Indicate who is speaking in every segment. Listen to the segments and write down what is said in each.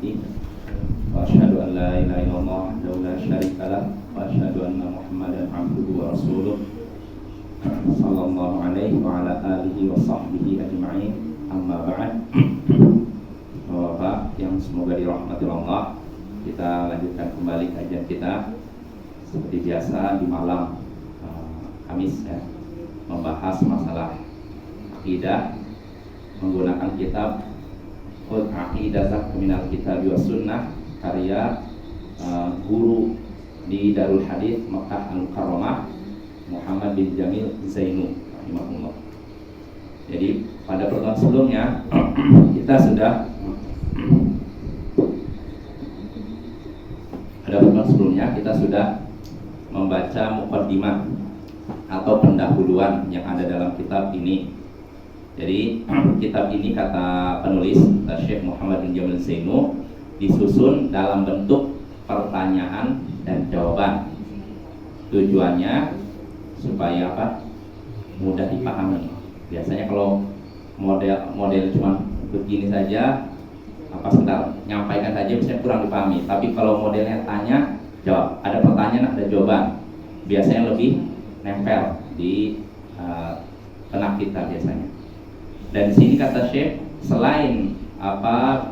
Speaker 1: bihamdihi wa asyhadu an la ilaha illallah wahdahu la syarika lah wa asyhadu anna Muhammadan abduhu wa rasuluh sallallahu alaihi wa ala alihi wa sahbihi ajma'in. Amma ba'd. Bapak yang semoga dirahmati Allah, kita lanjutkan kembali kajian kita seperti biasa di malam Kamis ya, membahas masalah akidah menggunakan kitab Aqidah Minal Kitab wa Sunnah karya guru di Darul Hadits Makkah Al-Mukarramah Muhammad bin Jamil Zainu rahimahullah. Jadi pada pertemuan sebelumnya kita sudah membaca muqaddimah atau pendahuluan yang ada dalam kitab ini. Jadi kitab ini kata penulis Syekh Muhammad bin Jamil Zainu disusun dalam bentuk pertanyaan dan jawaban. Tujuannya supaya apa? Mudah dipahami. Biasanya kalau model cuma begini saja, sebentar nyampaikan saja biasanya kurang dipahami. Tapi kalau modelnya tanya jawab, ada pertanyaan ada jawaban, biasanya lebih nempel di benak kita biasanya. Dan di sini kata Syekh, selain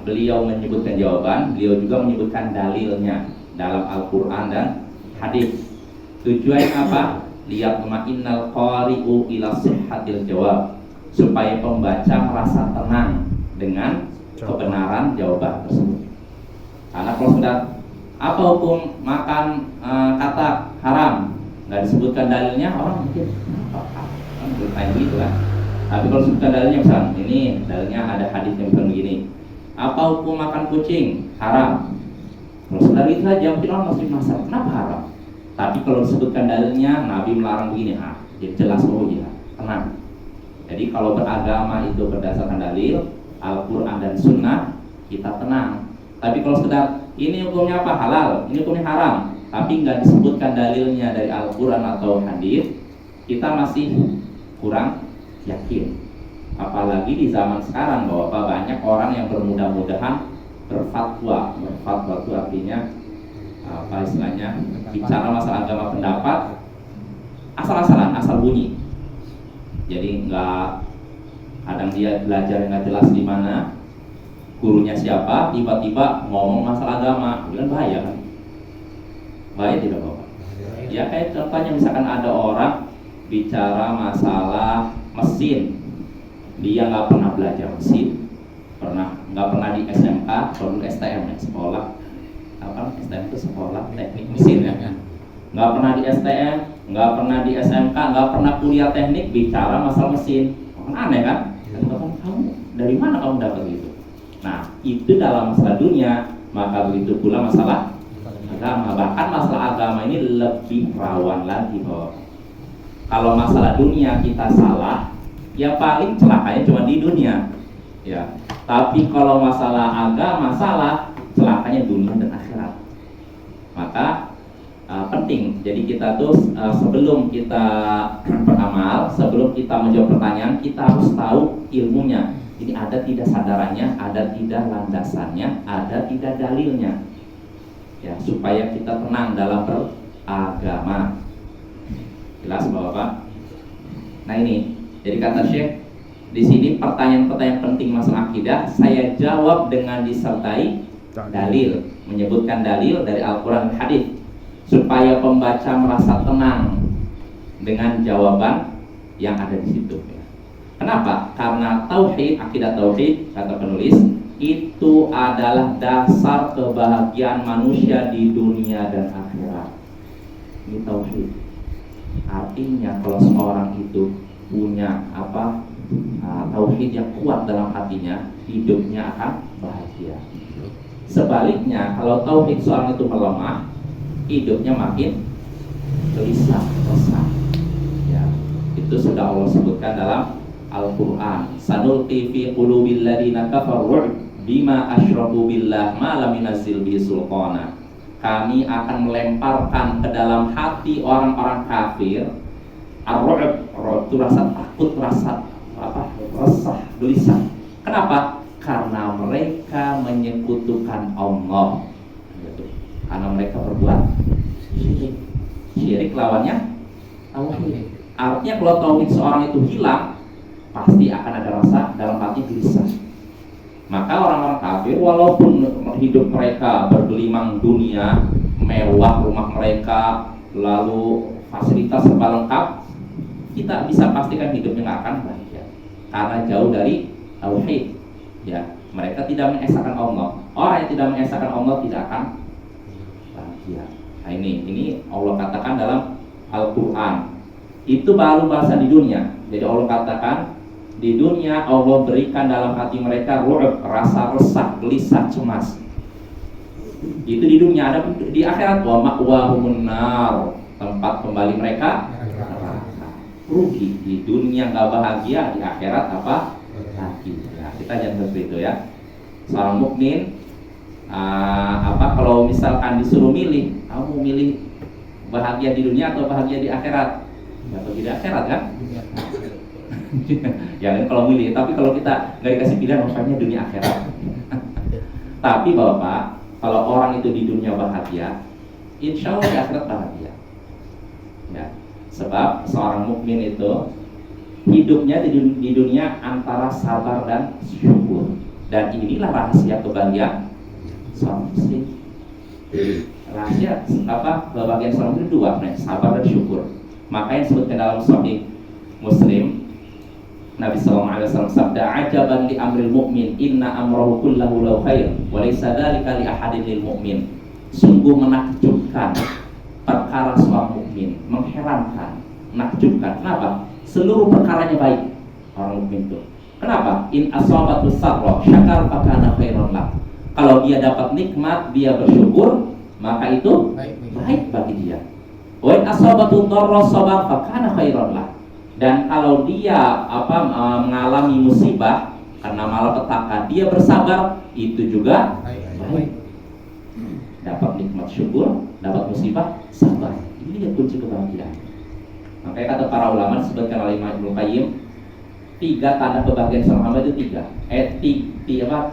Speaker 1: beliau menyebutkan jawaban, beliau juga menyebutkan dalilnya dalam Al-Quran dan hadis. Tujuannya apa? Liyatma'innal qari'u ila sihhatil jawab, supaya pembaca merasa tenang dengan kebenaran jawaban tersebut. Karena kalau sudah apa hukum makan kata haram, nggak disebutkan dalilnya, orang mungkin bertanya gitu kan. Tapi kalau disebutkan dalilnya, misalnya ini dalilnya ada hadis yang begini, apa hukum makan kucing? Haram. Kalau sudah itu saja mungkin orang masih masalah, kenapa haram? Tapi kalau disebutkan dalilnya, Nabi melarang begini, jadi jelas ya, tenang. Jadi kalau beragama itu berdasarkan dalil Al-Quran dan Sunnah, kita tenang. Tapi kalau sekedar ini hukumnya apa? Halal, ini hukumnya haram, tapi nggak disebutkan dalilnya dari Al-Quran atau hadis, kita masih kurang yakin. Apalagi di zaman sekarang bahwa banyak orang yang bermudah-mudahan berfatwa. Berfatwa itu artinya istilahnya bicara masalah agama pendapat asal-asalan, asal bunyi. Jadi kadang dia belajar yang nggak jelas di mana, gurunya siapa, tiba-tiba ngomong masalah agama, bilang bahaya kan? Bahaya tidak Bapak? Ya kayak contohnya misalkan ada orang bicara masalah mesin, dia nggak pernah belajar mesin, nggak pernah di SMK, baru STM ya, sekolah STM itu sekolah teknik mesin ya, nggak pernah di STM, nggak pernah di SMK, nggak pernah kuliah teknik, bicara masalah mesin, kan aneh kan? Kamu dari mana kamu dapat itu? Nah itu dalam masalah dunia, maka begitu pula masalah agama. Bahkan masalah agama ini lebih rawan lagi Bapak. Kalau masalah dunia kita salah, ya paling celakanya cuma di dunia, ya. Tapi kalau masalah agama salah, celakanya dunia dan akhirat. Maka penting. Jadi kita tuh sebelum kita beramal, sebelum kita menjawab pertanyaan, kita harus tahu ilmunya. Ini ada tidak sadarannya, ada tidak landasannya, ada tidak dalilnya. Ya, supaya kita tenang dalam beragama. Jelas Bapak? Nah ini, jadi kata Syekh di sini pertanyaan-pertanyaan penting masalah akidah saya jawab dengan disertai dalil, menyebutkan dalil dari Al-Quran dan hadis supaya pembaca merasa tenang dengan jawaban yang ada di situ. Kenapa? Karena tauhid, akidah tauhid kata penulis itu adalah dasar kebahagiaan manusia di dunia dan akhirat. Ini tauhid. Artinya kalau seorang itu punya tauhid yang kuat dalam hatinya, hidupnya akan bahagia. Sebaliknya kalau tauhid seorang itu melemah, hidupnya makin gelisah, resah. Ya, itu sudah Allah sebutkan dalam Al-Quran. Sanulqi fi qulubil ladina kafaru bima asyraku billah ma lam yunzil bihi sulqana. Kami akan melemparkan ke dalam hati orang-orang kafir ar-ru'b, itu rasa takut, rasa resah, gelisah. Kenapa? karena mereka menyekutukan Allah. Karena mereka berbuat syirik. Syirik lawannya tauhid. Artinya kalau tauhid seorang itu hilang, pasti akan ada rasa dalam hati gelisah. Maka orang-orang kafir walaupun hidup mereka bergelimang dunia, mewah rumah mereka, lalu fasilitas serba lengkap, kita bisa pastikan hidupnya nggak akan bahagia karena jauh dari tauhid. Ya, mereka tidak mengesahkan Allah. Orang yang tidak mengesahkan Allah tidak akan bahagia. Nah ini Allah katakan dalam Al-Quran. Itu baru bahasa di dunia. Jadi Allah katakan di dunia Allah berikan dalam hati mereka ru'ub, rasa resah, gelisah, cemas. Itu di dunia. Ada di akhirat wa ma'wahumun nar, tempat kembali mereka neraka. Rugi di dunia nggak bahagia, di akhirat apa? Bahagia. Kita jangan seperti itu ya. Seorang mukmin kalau misalkan disuruh milih, kamu milih bahagia di dunia atau bahagia di akhirat? Ya pergi di akhirat kan? Ya kan kalau milih. Tapi kalau kita nggak dikasih pilihan, maksudnya dunia akhirat. Tapi Bapak, kalau orang itu di dunia bahagia, insya Allah di akhirat bahagia. Ya, sebab seorang mukmin itu hidupnya di dunia antara sabar dan syukur. Dan inilah rahasia kebahagiaan seorang muslim. Rahasia kebahagiaan seorang muslim dua, sabar dan syukur. Maka yang disebutkan dalam Sahih Muslim, Nabi SAW sabda, ajaban li amril mu'min, inna amrahu kullahu lahu khair, wa laysa dzalika li ahadin lil mu'min. Sungguh menakjubkan perkara seorang mukmin, mengherankan, menakjubkan. Kenapa? Seluruh perkaranya baik orang mukmin itu. Kenapa? In asabatu sarra syakar fakana khairan lah. Kalau dia dapat nikmat, dia bersyukur, maka itu baik bagi dia. Wa in asabatu dharra sabar fakana khairan lah. Dan kalau dia mengalami musibah karena malapetaka, dia bersabar, itu juga baik. Dapat nikmat syukur, dapat musibah sabar. Ini dia kunci kebahagiaan. Makanya kata para ulama disebutkan oleh Imam Ibnu Qayyim, 3 tanda kebahagiaan seorang hamba itu 3.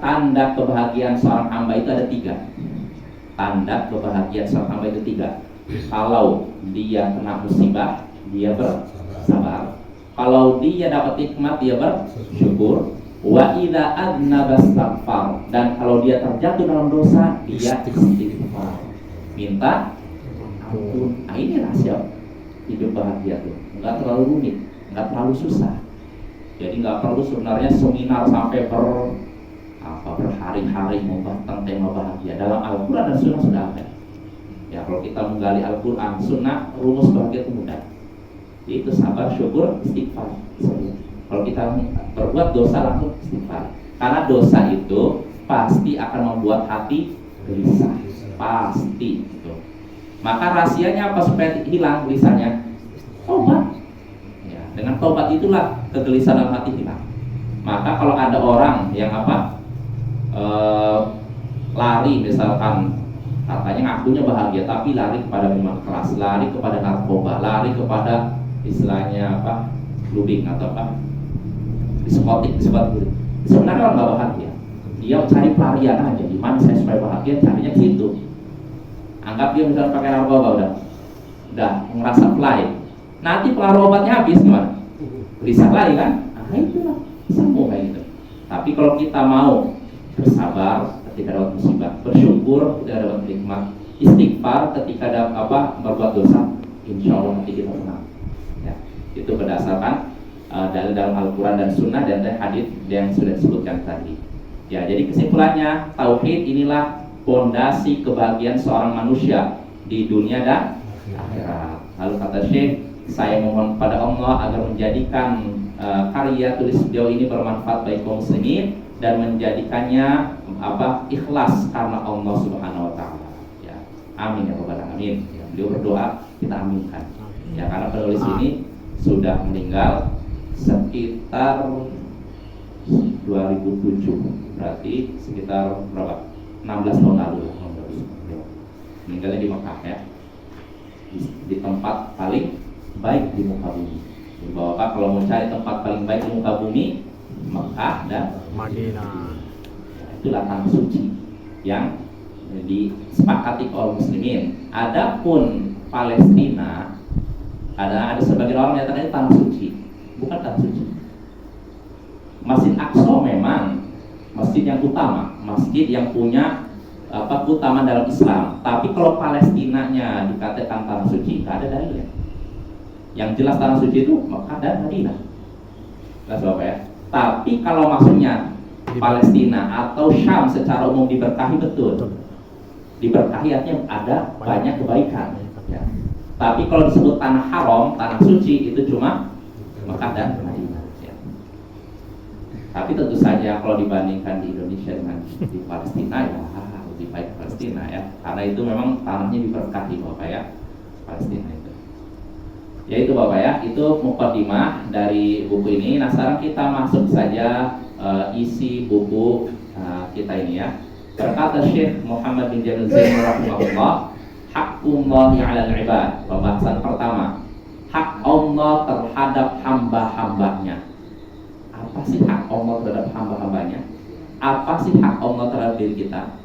Speaker 1: Tanda kebahagiaan seorang hamba itu ada 3. Tanda kebahagiaan seorang hamba itu 3. Kalau dia kena musibah, dia bersabar. Kalau dia dapat nikmat, dia bersyukur. Wa idza adnaba astaghfar. Dan kalau dia terjatuh dalam dosa, dia istighfar, minta ampun. Nah, ini rahasia hidup bahagia tuh. Enggak terlalu rumit, enggak terlalu susah. Jadi enggak perlu sebenarnya seminar sampai berhari-hari membahas tema bahagia. Dalam Al-Quran dan Sunnah sudah ada. Ya, kalau kita menggali Al-Quran, Sunnah, rumus bahagia itu mudah. Yaitu sabar, syukur, istighfar. Kalau kita berbuat dosa, langsung istighfar. Karena dosa itu pasti akan membuat hati gelisah. Pasti gitu. Maka rahasianya apa supaya hilang gelisahnya? Tobat. Ya, dengan tobat itulah kegelisahan dalam hati hilang. Maka kalau ada orang yang lari misalkan, katanya ngakunya bahagia tapi lari kepada minuman keras, lari kepada narkoba, lari kepada istilahnya clubbing atau diskotik seperti itu. Sebenarnya orang nggak bahagia, dia cari pelarian aja. Gimana saya supaya bahagia? Carinya ke situ. Anggap dia misalnya pakai narkoba, udah ngerasa fly. Nanti pengaruh obatnya habis gimana? Gelisah lagi kan? Nah itulah semua kayak gitu. Tapi kalau kita mau bersabar ketika dapat musibah, bersyukur ketika dapat nikmat, istighfar ketika dapat berbuat dosa, insya Allah nanti kita menang. Ya, itu berdasarkan dari dalam Al-Quran dan Sunnah dan hadis yang sudah disebutkan tadi. Ya, jadi kesimpulannya, tauhid inilah pondasi kebahagiaan seorang manusia di dunia dan akhirat. Lalu kata Syekh, saya mohon pada Allah agar menjadikan karya tulis beliau ini bermanfaat bagi kaum muslimin dan menjadikannya ikhlas karena Allah Subhanahu wa taala. Ya. Amin ya rabbal alamin. Ya, beliau berdoa, kita aminkan. Ya, karena penulis ini sudah meninggal sekitar 2007. Berarti sekitar berapa? 16 tahun lalu. Meninggalnya di Mekah ya. Di tempat paling baik di muka bumi. Bapak kalau mau cari tempat paling baik di muka bumi, Mekah dan
Speaker 2: Madinah.
Speaker 1: itulah tanah suci yang disepakati kaum muslimin. Adapun Palestina, ada sebagian orang yang mengatakan tanah suci, bukan tanah suci. Masjid Aqsa memang masjid yang utama, masjid yang punya keutamaan dalam Islam. Tapi kalau Palestinanya dikatakan tanah suci, tidak ada dalilnya. Yang jelas tanah suci itu Makkah dan Madinah. Jelas Bapak ya. Tapi kalau maksudnya Palestina atau Syam secara umum diberkahi, betul. Diberkahi artinya ada banyak kebaikan. Ya. Tapi kalau disebut tanah haram, tanah suci, itu cuma Makkah dan Madinah. Ya. Tapi tentu saja kalau dibandingkan di Indonesia dengan di Palestina, ya lebih baik Palestina ya. Karena itu memang tanahnya diberkahi Bapak ya, Palestina itu. Ya itu Bapak ya, itu mukadimah dari buku ini. Nah sekarang kita masuk saja isi buku kita ini ya. Berkata Syekh Muhammad bin Jamil Zain rahimahullah, Haqqullahi 'alal 'ibad. Pembahasan pertama, hak Allah terhadap hamba-hambanya. Apa sih hak Allah terhadap hamba-hambanya? Apa sih hak Allah terhadap diri kita?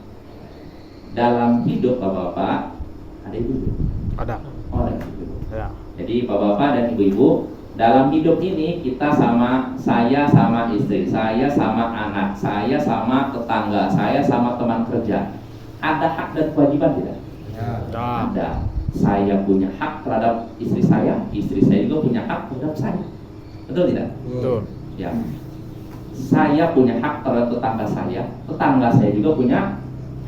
Speaker 1: Dalam hidup Bapak-bapak, ada ibu? Ada. Oh, ada ibu. Ya. Jadi Bapak-bapak dan ibu-ibu, dalam hidup ini kita saya sama istri, saya sama anak, saya sama tetangga, saya sama teman kerja. Ada hak dan kewajiban tidak? Ya. Ada. Saya punya hak terhadap istri saya juga punya hak terhadap saya. Betul tidak? Betul. Ya. Saya punya hak terhadap tetangga saya juga punya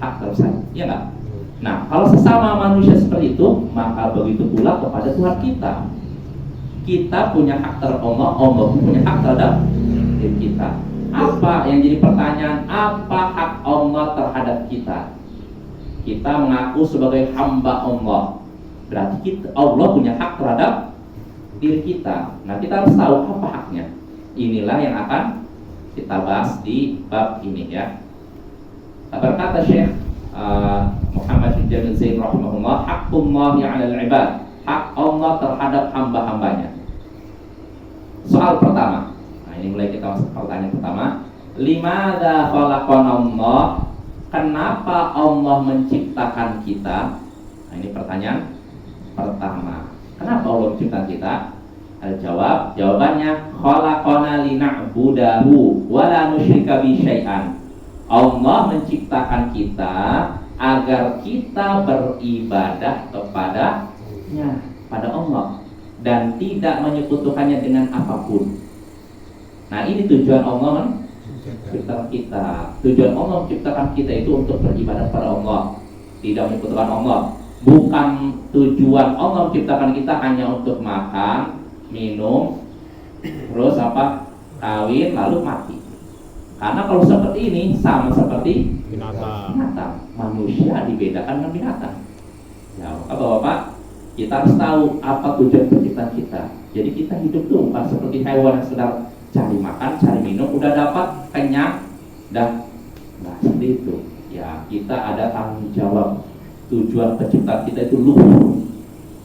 Speaker 1: hak terhadap saya. Iya enggak? Nah, kalau sesama manusia seperti itu, maka begitu pula kepada Tuhan kita. Kita punya hak terhadap Allah, Allah punya hak terhadap diri kita. Apa yang jadi pertanyaan? Apa hak Allah terhadap kita? Kita mengaku sebagai hamba Allah. Berarti Allah punya hak terhadap diri kita. Nah, kita harus tahu apa haknya. Inilah yang akan kita bahas di bab ini ya. Berkata Syekh Muhammad bin Jamil Zain rahimahullah, Haqqullahi 'alal 'ibad. Hak Allah terhadap hamba-hambanya. Soal pertama. Nah, ini mulai kita masuk pertanyaan pertama. Limadza khalaqanallah? Kenapa Allah menciptakan kita? Nah, ini pertanyaan pertama. Kenapa Allah menciptakan kita? Ada jawab. Jawabannya khalaqana lina'budahu wa la nusyrika bi syai'an. Allah menciptakan kita agar kita beribadah kepadanya, pada Allah, dan tidak menyekutukannya dengan apapun. Nah, ini tujuan Allah menciptakan kita. Tujuan Allah menciptakan kita itu untuk beribadah kepada Allah, tidak menyekutukan Allah. Bukan tujuan Allah menciptakan kita hanya untuk makan, minum, terus kawin lalu mati. Karena kalau seperti ini sama seperti binatang. Manusia dibedakan dengan binatang. Ya, Bapak-bapak, kita harus tahu apa tujuan penciptaan kita. Jadi kita hidup tuh bukan seperti hewan yang sedang cari makan, cari minum, udah dapat kenyang, nah seperti itu. Ya, kita ada tanggung jawab. Tujuan penciptaan kita itu luhur.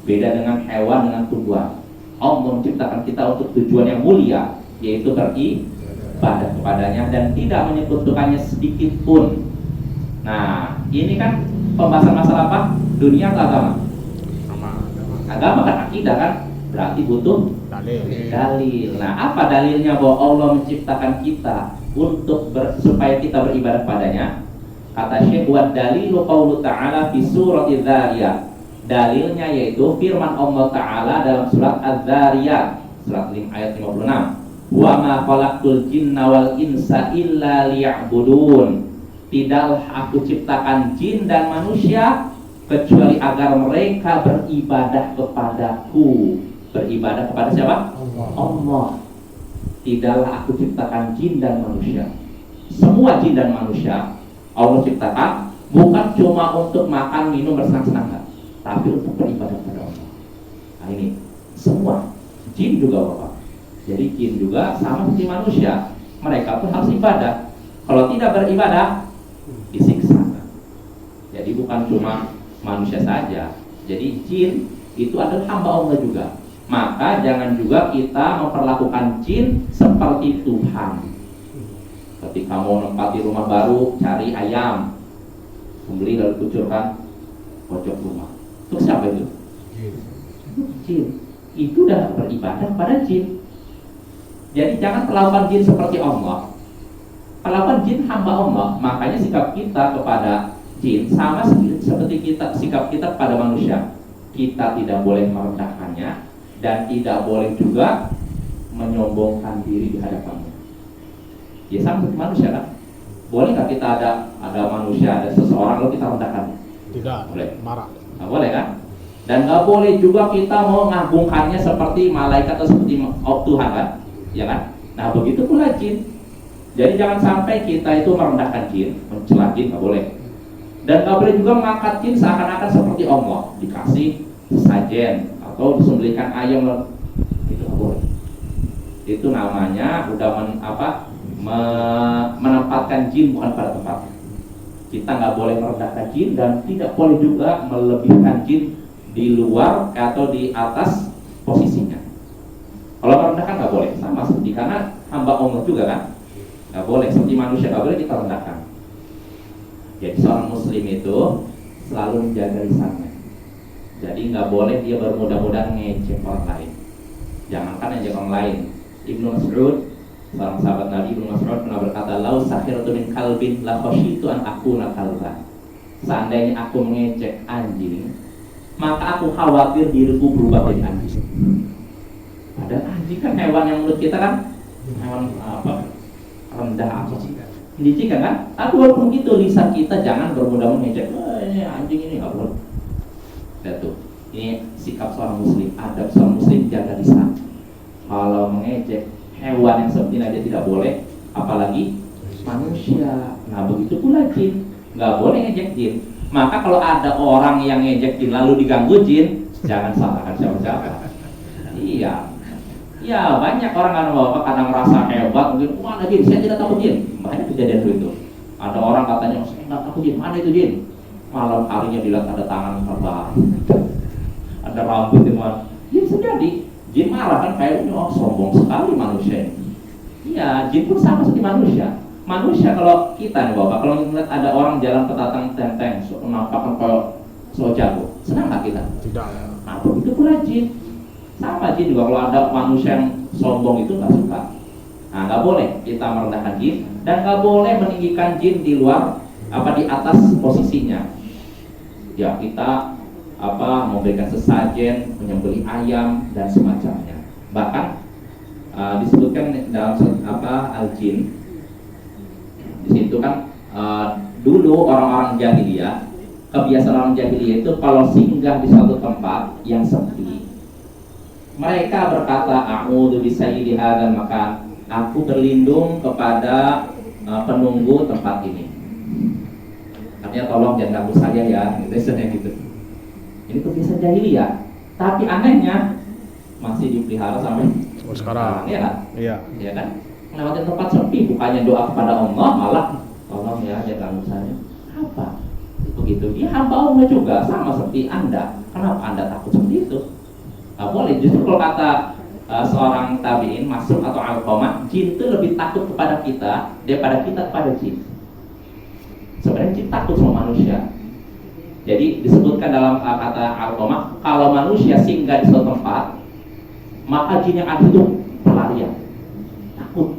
Speaker 1: Beda dengan hewan, dengan tumbuhan. Allah menciptakan kita untuk tujuan yang mulia, yaitu beribadah kepadanya dan tidak menyekutukannya sedikit pun. Nah, ini kan pembahasan masalah apa? Dunia atau agama? Agama kan akidah kan? Berarti butuh dalil. Nah, apa dalilnya bahwa Allah menciptakan kita untuk supaya kita beribadah padanya? Kata Syekh, wa dalilu qaulu ta'ala fi surati Dzariyat. Dalilnya yaitu firman Allah Ta'ala dalam surat Az-Zariyat, surat 5 ayat 56. Wa ma khalaqtul jinna wal insa illa liya'budun. Tidaklah aku ciptakan jin dan manusia kecuali agar mereka beribadah kepadaku. Beribadah kepada siapa? Allah. Tidaklah aku ciptakan jin dan manusia. Semua jin dan manusia Allah ciptakan bukan cuma untuk makan, minum, bersenang-senang, tapi untuk beribadah kepada Allah. Nah, ini semua jin juga Bapak. Jadi jin juga sama seperti manusia. Mereka pun harus ibadah. Kalau tidak beribadah, disiksa. Jadi bukan cuma manusia saja. Jadi jin itu adalah hamba Allah juga. Maka jangan juga kita memperlakukan jin seperti Tuhan. Ketika mau nempati rumah baru, cari ayam, sembelih lalu kucurkan pojok rumah. Itu siapa itu? Jin. Itu udah beribadah pada jin. Jadi jangan perlakukan jin seperti Allah. Perlakukan jin hamba Allah. Makanya sikap kita kepada jin sama seperti sikap kita kepada manusia. Kita tidak boleh merendahkannya dan tidak boleh juga menyombongkan diri di hadapannya. Ya sama seperti manusia kan. Boleh nggak kita ada manusia, ada seseorang lalu kita rendahkan?
Speaker 2: Tidak.
Speaker 1: Boleh.
Speaker 2: Marah.
Speaker 1: Nggak boleh kan? Dan nggak boleh juga kita mau mengagungkannya seperti malaikat atau seperti Tuhan kan? Ya kan? Nah begitu pula jin. Jadi jangan sampai kita itu merendahkan jin, mencela jin, nggak boleh. Dan nggak boleh juga mengangkat jin seakan-akan seperti Allah, dikasih sesajen atau disembelihkan ayam, itu nggak boleh. Itu namanya udah menempatkan jin bukan pada tempatnya. Kita nggak boleh merendahkan jin dan tidak boleh juga melebihkan jin di luar atau di atas posisinya. Kalau merendahkan nggak boleh, sama seperti karena hamba Allah juga kan, nggak boleh seperti manusia nggak boleh kita rendahkan. Jadi seorang muslim itu selalu menjaga lisannya. Jadi nggak boleh dia bermudah-mudahan ngejek orang lain. Jangankan ngejek orang lain. Ibnu Mas'ud, seorang sahabat Nabi Ibnu Mas'ud pernah berkata, "Lau sakhiratu min kalbin la khasyitu an akuna kalban." Seandainya aku mengejek anjing, maka aku khawatir diriku berubah menjadi anjing. Padahal anjing kan hewan yang menurut kita kan hewan rendah apa sih? Menjijikan kan? Aku walaupun gitu lisan kita jangan bermudah-mudahan ngejek, ini anjing ini nggak boleh. Lihat tuh, ini sikap seorang muslim, adab seorang muslim jaga lisan. Kalau mengejek hewan yang seperti aja tidak boleh, apalagi manusia. Nah begitu pula jin, nggak boleh ngejek jin. Maka kalau ada orang yang ngejek jin lalu diganggu jin, jangan salahkan siapa-siapa. Iya, ya banyak orang kadang merasa hebat, mungkin mana jin, saya tidak takut jin. Banyak kejadian itu. Ada orang katanya, saya nggak takut jin, mana itu jin? Malam harinya dilihat ada tangan terbang, ada rambut teman. Jin terjadi, jin marah kan kayaknya, oh sombong sekali manusia ini. Iya, jin pun sama seperti manusia. Manusia kalau kita nih bapak, kalau melihat ada orang jalan petatang tenteng, menampakkan kayak so jago, senang nggak kita?
Speaker 2: Tidak.
Speaker 1: Nah begitu pula jin. Sama jin juga kalau ada manusia yang sombong itu nggak suka. Nah nggak boleh kita merendahkan jin dan nggak boleh meninggikan jin di luar di atas posisinya. Ya kita memberikan sesajen, menyembelih ayam dan semacamnya. Bahkan disebutkan dalam al-jin. Di situ kan dulu orang-orang jahiliyah, kebiasaan orang jahiliyah itu kalau singgah di suatu tempat yang sepi, mereka berkata, a'udzu bisayyidi hadzal makan, aku berlindung kepada penunggu tempat ini. Artinya tolong jangan ganggu saya ya, gitu. Ini kebiasaan jahiliyah. Tapi anehnya masih dipelihara sampai
Speaker 2: sekarang.
Speaker 1: Iya kan?
Speaker 2: Iya.
Speaker 1: Iya kan? Lewatin tempat sepi, bukannya doa kepada Allah, malah tolong ya jangan ganggu saya. Apa? Begitu. Dia hamba Allah juga, sama seperti Anda. Kenapa Anda takut seperti itu? Nggak boleh. Justru kalau kata seorang tabi'in Mas'ud atau Alqamah, jin itu lebih takut kepada kita daripada kita kepada jin. Sebenarnya jin takut sama manusia. Jadi disebutkan dalam kata Alqamah, kalau manusia singgah di suatu tempat, maka jin yang ada itu pelarian, takut.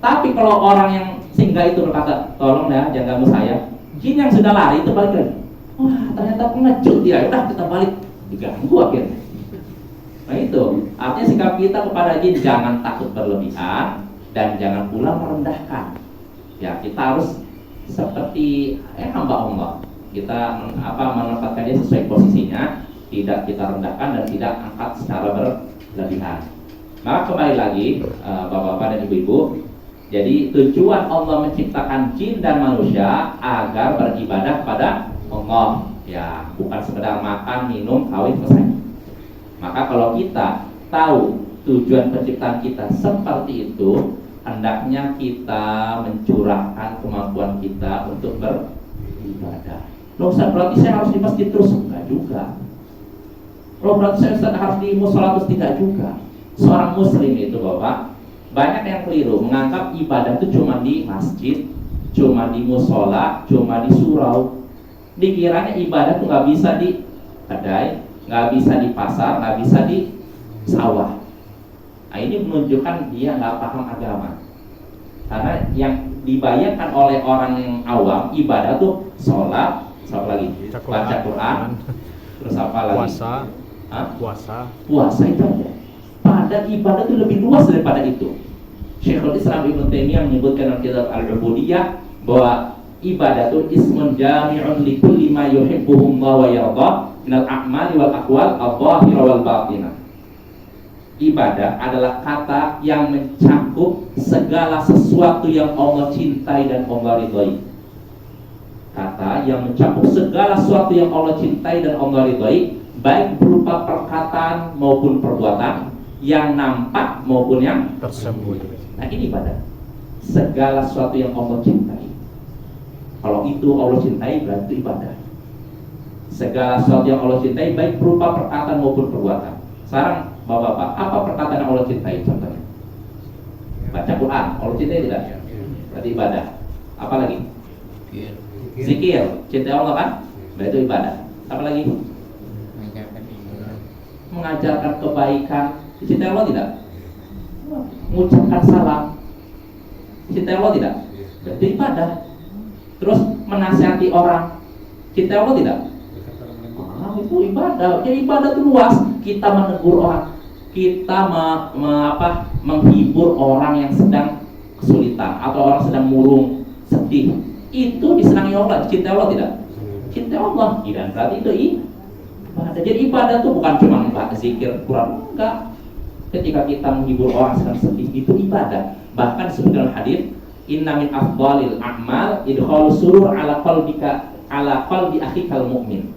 Speaker 1: Tapi kalau orang yang singgah itu berkata, tolong ya jangan ganggu saya, jin yang sudah lari itu balik lagi. Wah ternyata pengecut dia, udah kita balik, diganggu akhirnya. Nah itu, artinya sikap kita kepada jin jangan takut berlebihan dan jangan pula merendahkan. Ya kita harus seperti hamba Allah. Kita menempatkan dia sesuai posisinya, tidak kita rendahkan dan tidak angkat secara berlebihan. Maka kembali lagi bapak-bapak dan ibu-ibu, jadi tujuan Allah menciptakan jin dan manusia agar beribadah pada Allah. Ya, bukan sekedar makan, minum, kawin, selesai. Maka kalau kita tahu tujuan penciptaan kita seperti itu, hendaknya kita mencurahkan kemampuan kita untuk beribadah. Loh Ustaz, berarti saya harus di masjid terus? Enggak juga. Loh berarti saya Ustaz harus di musola terus? Tidak juga. Seorang muslim itu Bapak Banyak yang keliru menganggap ibadah itu cuma di masjid, cuma di musola, cuma di surau. Dikiranya ibadah itu nggak bisa di kedai, nggak bisa di pasar, nggak bisa di sawah. Nah, ini menunjukkan dia nggak paham agama. Karena yang dibayangkan oleh orang yang awam ibadah tuh sholat, apa lagi? Baca Quran, terus apa lagi?
Speaker 2: Puasa.
Speaker 1: Hah?
Speaker 2: Puasa
Speaker 1: itu aja. Padahal ibadah itu lebih luas daripada itu. Syekhul Islam Ibnu Taimiyah menyebutkan dalam kitab Al-Ubudiyah bahwa ibadah itu ismun jami'un li kulli ma yuhibbuhu Allah wa yarda minal a'mali wal aqwal adh-dhahira wal batinah. Ibadah adalah kata yang mencakup segala sesuatu yang Allah cintai dan Allah ridhoi. Kata yang mencakup segala sesuatu yang Allah cintai dan Allah ridhoi, baik berupa perkataan maupun perbuatan, yang nampak maupun yang
Speaker 2: tersembunyi.
Speaker 1: Nah, ini ibadah. Segala sesuatu yang Allah cintai. Kalau itu Allah cintai, berarti ibadah. Segala sesuatu yang Allah cintai, baik berupa perkataan maupun perbuatan. Sekarang Bapak-bapak, apa perkataan yang Allah cintai contohnya? Baca Quran, Allah cintai tidak? Berarti ibadah. Apa lagi? Zikir, cintai Allah kan? Berarti ibadah. Apa lagi? Mengajarkan kebaikan, cintai Allah tidak? Mengucapkan salam, cintai Allah tidak? Berarti ibadah. Terus menasihati orang, cintai Allah tidak? Itu ibadah. Jadi ibadah itu luas. Kita menegur orang, kita menghibur orang yang sedang kesulitan atau orang sedang murung, sedih, itu disenangi Allah. Cinta Allah tidak? Cinta Allah. Dan berarti itu ibadah. Jadi ibadah itu bukan cuma zikir Quran, enggak. Ketika kita menghibur orang sedang sedih, itu ibadah. Bahkan sebutkan hadis, inna min afdhalil a'mal idkhalu surur ala qalbi akhikal mu'min.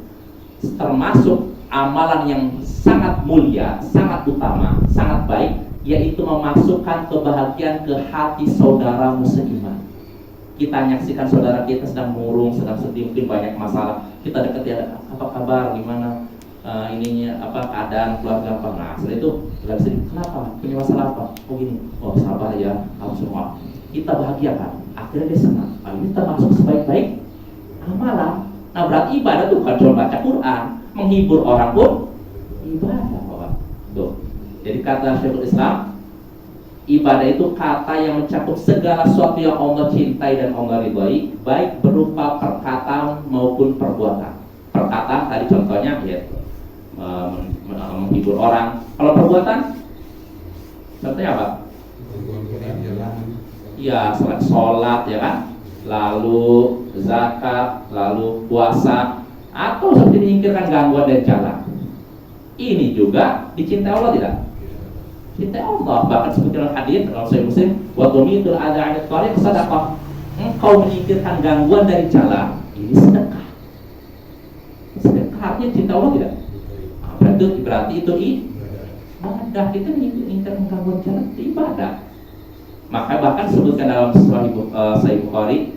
Speaker 1: Termasuk amalan yang sangat mulia, sangat utama, sangat baik, yaitu memasukkan kebahagiaan ke hati saudaramu seiman. Kita menyaksikan saudara kita sedang murung, sedang sedih, mungkin banyak masalah. Kita dekati, apa kabar, gimana keadaan keluarga apa. Nah, setelah itu kita sedih, kenapa? Punya masalah apa? Oh gini, oh sabar ya, kamu semua. Kita bahagiakan, akhirnya dia senang. Nah, ini termasuk sebaik-baik amalan. Nah, berarti ibadah itu bukan cuma baca Quran, menghibur orang pun ibadah, Bapak. Tuh. Jadi kata Syekhul Islam, ibadah itu kata yang mencakup segala sesuatu yang Allah cintai dan Allah ridhoi, baik berupa perkataan maupun perbuatan. Perkataan tadi contohnya ya menghibur orang. Kalau perbuatan, contohnya apa? Ya, sholat ya kan, lalu zakat, lalu puasa, atau seperti menyingkirkan gangguan dari jalan. Ini juga dicintai Allah tidak? Cintai Allah. Bahkan sebutkan hadis dalam Sahih Muslim, wa tumitul adza 'anil tariq sadaqah. Engkau menyingkirkan gangguan dari jalan, ini sedekah. Sedekah artinya cinta Allah tidak? Berarti itu ibadah. Kita menyingkirkan gangguan jalan itu ibadah. Maka bahkan sebutkan dalam Sahih Bukhari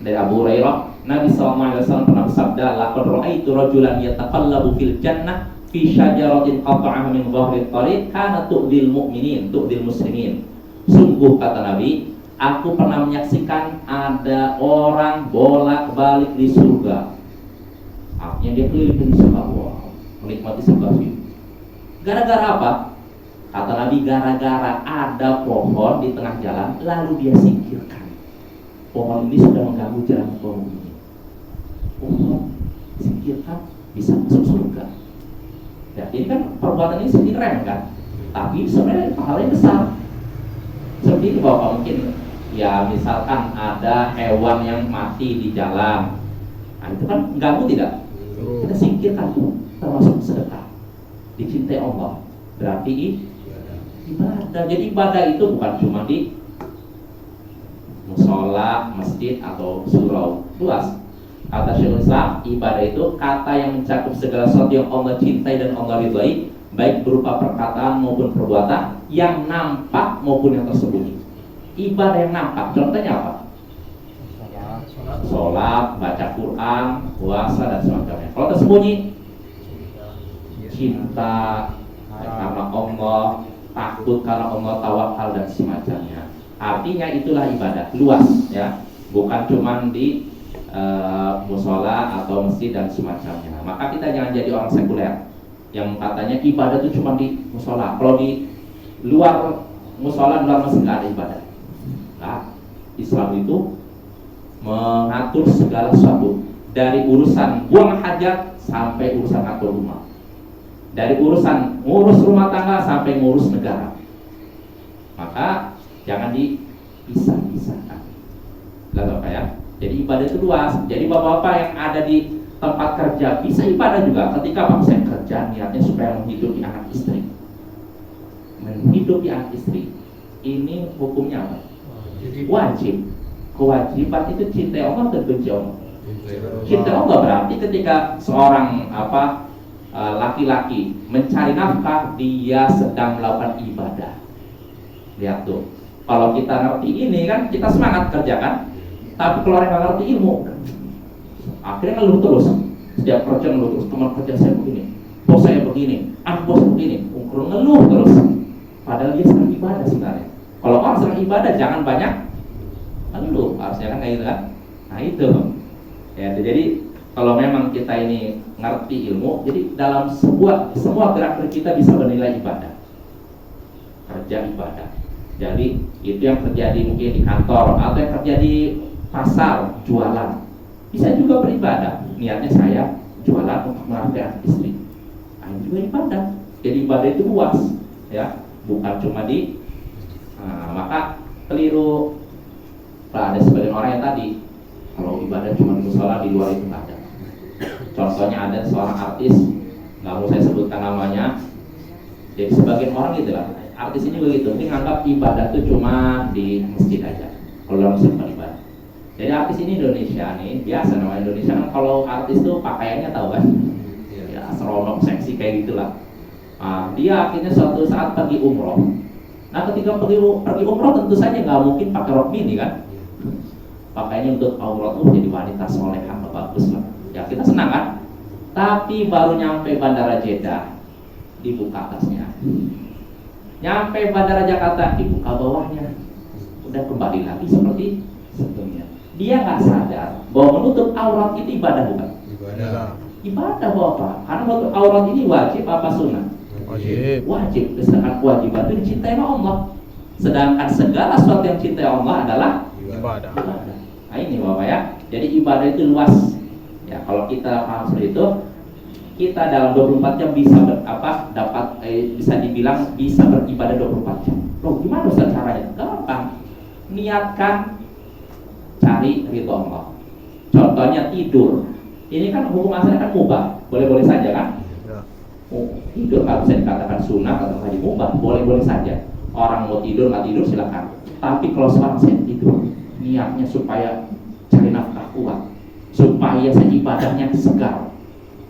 Speaker 1: dari Abu Hurairah, Nabi SAW pernah bersabda, laqad ra'aitu rajulan yataqallabu fil jannah fi syajaratin qata'aha min dhahri tariq kana tu'dil mu'minin, tu'dil muslimin. Sungguh kata Nabi, aku pernah menyaksikan ada orang bolak-balik di surga. Artinya dia keliling di surga, wow, menikmati surga itu. Gara-gara apa? Kata Nabi, gara-gara ada pohon di tengah jalan, lalu dia singkirkan. Pohon ini sudah mengganggu jalan kaum ini. Pohon singkirkan, bisa masuk surga. Ya, ini kan perbuatan ini sedikit remeh kan, tapi sebenarnya pahalanya besar. Seperti itu Bapak, mungkin ya misalkan ada hewan yang mati di jalan, nah itu kan mengganggu tidak? Kita singkirkan tuh, termasuk sedekah. Dicintai Allah, berarti ibadah. Jadi ibadah itu bukan cuma di musola, masjid atau surau, luas. Kata Syekhul Islam, ibadah itu kata yang mencakup segala sesuatu yang Allah cintai dan Allah ridhoi, baik berupa perkataan maupun perbuatan, yang nampak maupun yang tersembunyi. Ibadah yang nampak, contohnya apa? Sholat, baca Quran, puasa dan semacamnya. Kalau tersembunyi, cinta karena Allah, takut karena Allah, tawakal dan semacamnya. Artinya itulah ibadah luas ya, bukan cuman di musola atau masjid dan semacamnya. Maka kita jangan jadi orang sekuler yang katanya ibadah itu cuma di musola. Kalau di luar musola, luar masjid nggak ada ibadah. Nah, Islam itu mengatur segala sesuatu, dari urusan buang hajat sampai urusan atur rumah, dari urusan ngurus rumah tangga sampai ngurus negara. Maka jangan dipisah-pisahkan. Lalu apa ya? Jadi ibadah itu luas. Jadi bapak-bapak yang ada di tempat kerja bisa ibadah juga. Ketika bang saya kerja niatnya supaya menghidupi anak istri, ini hukumnya apa? Wajib. Kewajiban itu cinta Allah dan benci Allah. Cinta Allah berarti ketika seorang laki-laki mencari nafkah, dia sedang melakukan ibadah. Lihat tuh, kalau kita ngerti ini kan kita semangat kerja kan. Tapi kalau orang nggak ngerti ilmu, akhirnya ngeluh terus. Setiap kerja ngeluh terus, teman kerja saya begini, bos saya begini, anak bos begini, ngeluh terus. Padahal dia sedang ibadah sebenarnya. Kalau orang sedang ibadah jangan banyak ngeluh, harusnya kan kayak gitu kan. Nah itu ya, jadi kalau memang kita ini ngerti ilmu, jadi dalam semua gerak-gerik kita bisa bernilai ibadah, kerja ibadah. Jadi itu yang terjadi mungkin di kantor atau yang terjadi pasar, jualan, bisa juga beribadah. Niatnya saya jualan untuk menafkahi istri, ini juga ibadah. Jadi ibadah itu luas ya, bukan cuma di maka keliru. Ada sebagian orang yang tadi kalau ibadah cuma di musola, di luar itu nggak ada. Contohnya ada seorang artis, nggak mau saya sebutkan namanya. Jadi sebagian orang gitu lah, artis ini begitu, ini nganggap ibadah itu cuma di masjid aja. Kalau dalam masjid bukan ibadah. Jadi artis ini Indonesia nih, biasa namanya Indonesia kan, kalau artis tuh pakaiannya tahu kan, ya seronok, seksi kayak gitulah. Dia akhirnya suatu saat pergi umroh. Nah ketika pergi umroh tentu saja nggak mungkin pakai rok mini kan, pakainya untuk aurat jadi wanita soleha, bagus lah. Ya kita senang kan. Tapi baru nyampe Bandara Jeddah dibuka atasnya, nyampe Bandara Jakarta dibuka bawahnya, udah kembali lagi seperti sebelumnya. Dia nggak sadar bahwa menutup aurat itu ibadah bukan? Ibadah bapak. Karena menutup aurat ini wajib apa sunnah? Wajib. Sedangkan kewajiban itu dicintai Allah. Sedangkan segala sesuatu yang cintai Allah adalah ibadah. Nah ini bapak ya. Jadi ibadah itu luas. Ya kalau kita paham seperti itu, kita dalam 24 jam bisa bisa dibilang bisa beribadah 24 jam. Loh gimana Ustaz caranya? Gampang. Niatkan cari ridho Allah. Contohnya tidur. Ini kan hukum asalnya kan mubah, boleh-boleh saja kan? Tidur nggak bisa dikatakan sunnah atau wajib, mubah, boleh-boleh saja. Orang mau tidur nggak tidur silakan. Tapi kalau seorang saya tidur, niatnya supaya cari nafkah kuat, supaya saya ibadahnya segar.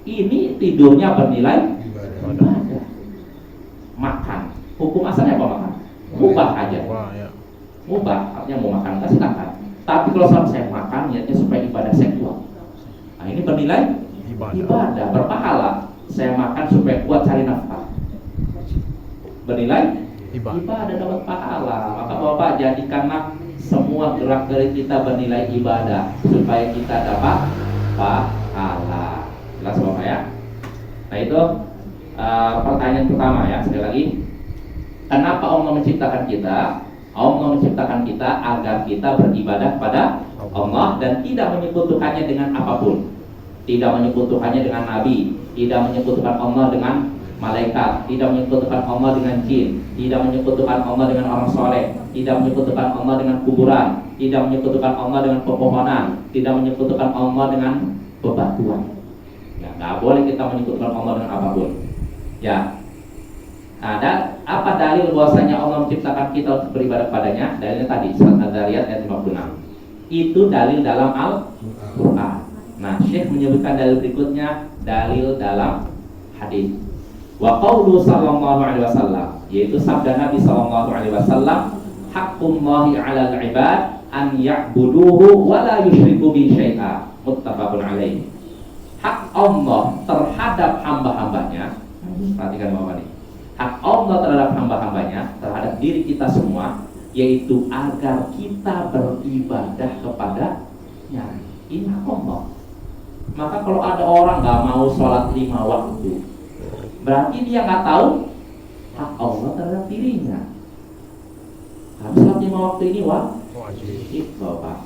Speaker 1: Ini tidurnya bernilai ibadah. Makan, hukum asalnya apa makan? Mubah aja. Mubah, artinya mau makan nggak silakan. Tapi kalau saya makan niatnya supaya ibadah saya kuat, nah ini bernilai ibadah, berpahala. Saya makan supaya kuat cari nafkah, bernilai ibadah, dapat pahala. Maka Bapak jadikanlah semua gerak-gerik kita bernilai ibadah supaya kita dapat pahala. Jelas Bapak ya. Nah itu pertanyaan pertama ya, sekali lagi, kenapa Allah menciptakan kita? Allah menciptakan kita agar kita beribadah pada Allah dan tidak menyekutukannya dengan apapun. Tidak menyekutukannya dengan nabi, tidak menyekutukan Allah dengan malaikat, tidak menyekutukan Allah dengan jin, tidak menyekutukan Allah dengan orang soleh, tidak menyekutukan Allah dengan kuburan, tidak menyekutukan Allah dengan pepohonan, tidak menyekutukan Allah dengan bebatuan. Ya, nggak boleh kita menyekutukan Allah dengan apapun. Ya. Ada apa dalil bahwasanya Allah menciptakan kita untuk beribadah padanya? Dalilnya tadi surat Az-Zariyat ayat 56. Itu dalil dalam Al-Qur'an. Nah, Syekh menyebutkan dalil berikutnya, dalil dalam hadis. Wa qaulu sallallahu alaihi wasallam, yaitu sabda Nabi sallallahu alaihi wasallam, haqqullahi 'alal 'ibad an ya'buduhu wa la yusyriku bi syai'a. Muttafaqun alaih. Hak Allah terhadap hamba-hambanya. Perhatikan Bapak nih. hak Allah terhadap hamba-hambanya, terhadap diri kita semua, yaitu agar kita beribadah kepada-Nya. Ini hak Allah. Maka kalau ada orang nggak mau sholat 5 waktu, berarti dia nggak tahu hak Allah terhadap dirinya. Harus sholat 5 waktu ini wajib, Bapak.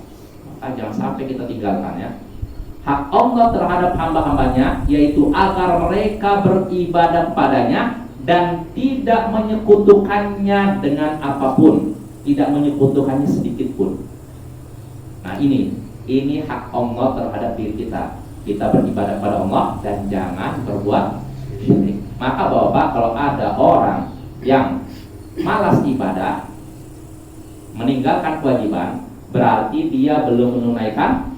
Speaker 1: Maka jangan sampai kita tinggalkan ya. Hak Allah terhadap hamba-hambanya, yaitu agar mereka beribadah kepadanya dan tidak menyekutukannya dengan apapun, tidak menyekutukannya sedikit pun. Nah ini hak Allah terhadap diri kita. Kita beribadah kepada Allah dan jangan berbuat syirik. Maka Bapak, kalau ada orang yang malas ibadah, meninggalkan kewajiban, berarti dia belum menunaikan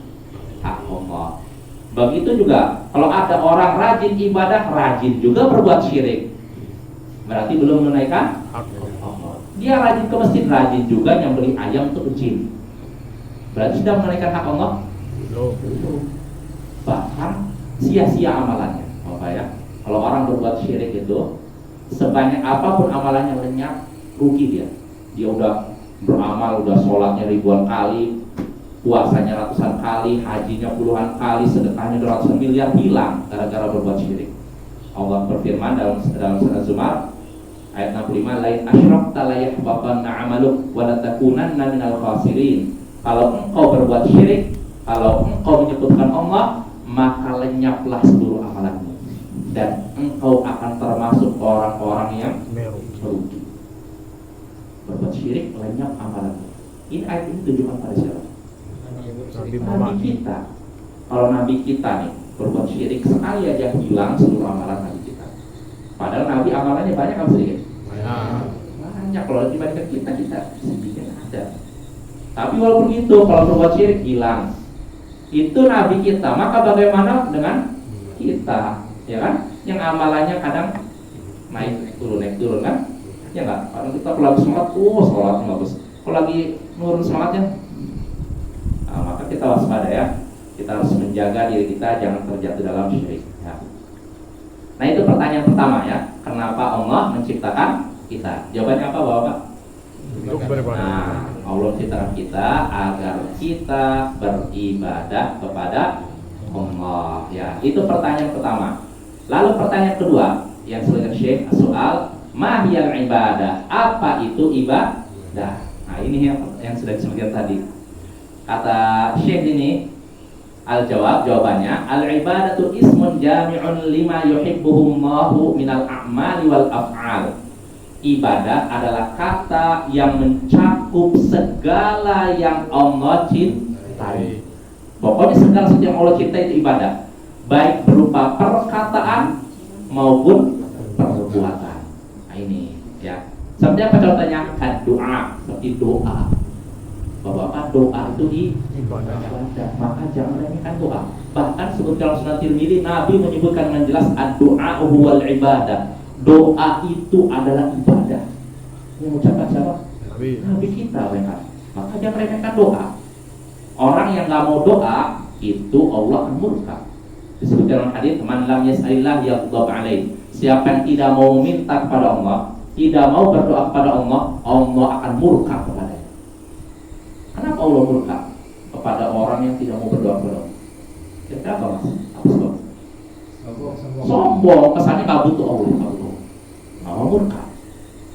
Speaker 1: hak Allah. Begitu juga kalau ada orang rajin ibadah, rajin juga berbuat syirik, berarti belum menunaikan hak Allah. Dia rajin ke masjid, rajin juga nyembelih ayam untuk jin, berarti sudah menunaikan hak Allah? Belum. Bahkan sia-sia amalannya, Bapak ya. Kalau orang berbuat syirik itu, sebanyak apapun amalannya lenyap, rugi dia. Dia udah beramal, udah sholatnya ribuan kali, puasanya ratusan kali, hajinya puluhan kali, sedekahnya ratusan miliar, hilang gara-gara berbuat syirik. Allah berfirman dalam surah Zumar ayat 65, lain asyrakta la yahbatanna 'amaluk wa la takunanna minal khasirin. Kalau engkau berbuat syirik, kalau engkau menyekutukan Allah, maka lenyaplah seluruh amalanmu dan engkau akan termasuk orang-orang yang merugi. Berbuat syirik, lenyap amalanmu. Ini ayat ini tujuan pada siapa? Nabi kita. Kalau Nabi kita nih berbuat syirik, sekali aja hilang seluruh amalan Nabi kita. Padahal Nabi amalannya banyak apa sedikit? Banyak. Kalau dibandingkan kita sedikit ada. Tapi walaupun itu, kalau berbuat syirik hilang, itu Nabi kita. Maka bagaimana dengan kita, ya kan? Yang amalannya kadang naik turun kan? Ya nggak? Kalau kita lagi semangat, sholat bagus. Kalau lagi nurun semangatnya, maka kita waspada ya. Kita harus menjaga diri kita jangan terjatuh dalam syirik ya. Nah itu pertanyaan pertama ya. Kenapa Allah menciptakan kita? Jawabannya apa Bapak? Nah, Allah menciptakan kita agar kita beribadah kepada Allah ya. Itu pertanyaan pertama. Lalu pertanyaan kedua yang disebutkan Syekh, soal mahiyal ibadah. Apa itu ibadah? Nah ini yang sudah disebutkan tadi. Kata Syekh ini, jawabannya al-ibadatu ismun jami'un lima yuhibbuhullahu minal a'mali wal af'al. Ibadah adalah kata yang mencakup segala yang Allah cintai. Pokoknya segala sesuatu yang Allah cintai itu ibadah, baik berupa perkataan maupun perbuatan. Nah ini ya. Seperti apa contohnya? Doa, seperti doa. Bapak, doa itu ibadah. Maka jangan remehkan doa. Bahkan sebut dalam Sunan Tirmidzi, Nabi menyebutkan dengan jelas ad-du'a huwal ibadah. Doa itu adalah ibadah. Yang mengucapkan siapa? Nabi kita, kan? Maka jangan remehkan doa. Orang yang nggak mau doa itu Allah akan murka. Disebut dalam hadis, man lam yas'alillah yaghdab alaih. Siapa yang tidak mau minta kepada Allah, tidak mau berdoa kepada Allah, Allah akan murka kepadanya. Kenapa Allah murka kepada orang yang tidak mau berdoa kepada Allah? Kenapa mas? Apa sebab? Sombong, kesannya nggak butuh Allah, Allah murka.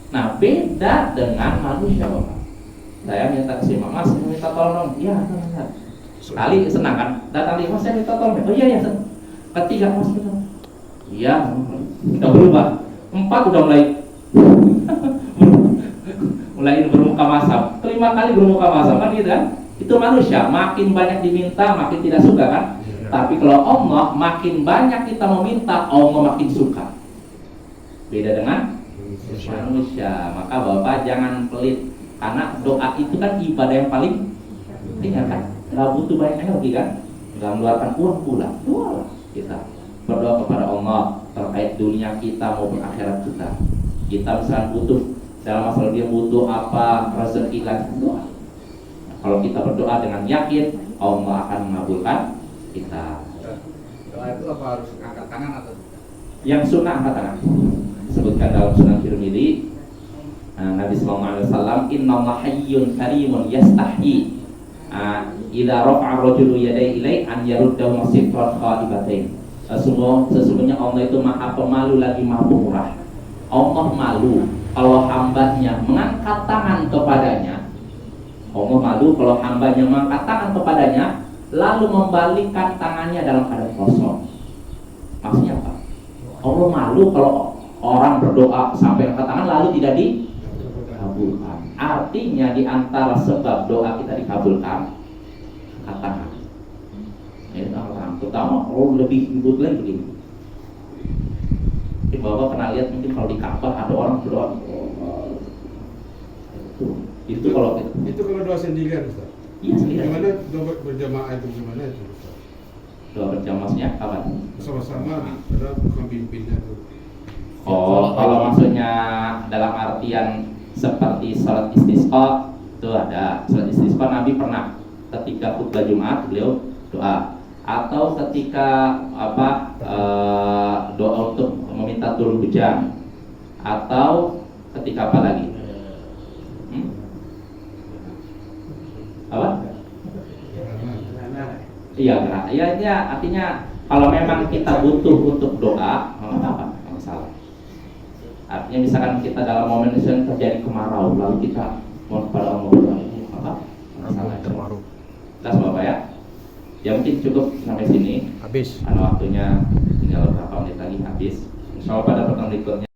Speaker 1: Nah beda dengan manusia Bapak. Saya minta ke si Mas, minta tolong dong. Iya, sekali senang kan? Datang lagi, Mas saya minta tolong. Oh iya ya. Ketiga Mas minta. Iya, udah berubah. 4 udah mulai bermuka masam. Kelima kali bermuka masam kan gitu kan? Itu manusia, makin banyak diminta makin tidak suka kan? Tapi kalau Allah, makin banyak kita meminta, Allah makin suka. Beda dengan manusia. Maka Bapak jangan pelit, karena doa itu kan ibadah yang paling ringan kan? Gak butuh banyak energi kan? Gak mengeluarkan uang pula. Doa kita berdoa kepada Allah terkait dunia kita maupun akhirat kita. Kita misalnya butuh dalam masalah dia butuh apa, rezeki kan, doa. Kalau kita berdoa dengan yakin, Allah akan mengabulkan kita.
Speaker 2: Doa itu apa harus angkat tangan atau?
Speaker 1: Yang sunnah angkat tangan. disebutkan dalam Sunan Tirmidzi, Nabi sallallahu alaihi wasallam, innallaha hayyun karimun yastahi idza rafa'a ar-rajulu yadayhi ilai an yaruddahu masifran khaibatain. Sesungguhnya Allah itu maha pemalu lagi maha pemurah. Allah malu kalau hambanya mengangkat tangan kepadanya. Allah malu kalau hambanya mengangkat tangan kepadanya lalu membalikkan tangannya dalam keadaan kosong. Maksudnya apa? Allah malu kalau orang berdoa sampai angkat tangan lalu tidak dikabulkan. Artinya di antara sebab doa kita dikabulkan angkat tangan. Ini orang terutama lebih ribut lagi begini. Mungkin Bapak pernah lihat mungkin kalau di Ka'bah ada orang berdoa. Itu kalau
Speaker 2: doa sendirian, Ustaz.
Speaker 1: Iya sendirian.
Speaker 2: Gimana doa berjamaah itu gimana itu, Ustaz?
Speaker 1: Doa berjamaahnya kapan?
Speaker 2: Bersama-sama ada pemimpinnya tuh.
Speaker 1: Oh, kalau maksudnya dalam artian seperti salat istisqa itu ada. Salat istisqa Nabi pernah ketika khutbah Jumat beliau doa, atau ketika doa untuk meminta turun hujan, atau ketika apa lagi? Apa? Iya, ya artinya kalau memang kita butuh untuk doa, apa? Masalah. Artinya misalkan kita dalam momen yang terjadi kemarau, lalu kita mohon kepada Allah apa? Masalah. Jelas Bapak ya? Ya mungkin cukup sampai sini.
Speaker 3: Habis.
Speaker 1: Karena waktunya tinggal beberapa menit lagi habis. Insyaallah pada pertemuan berikutnya.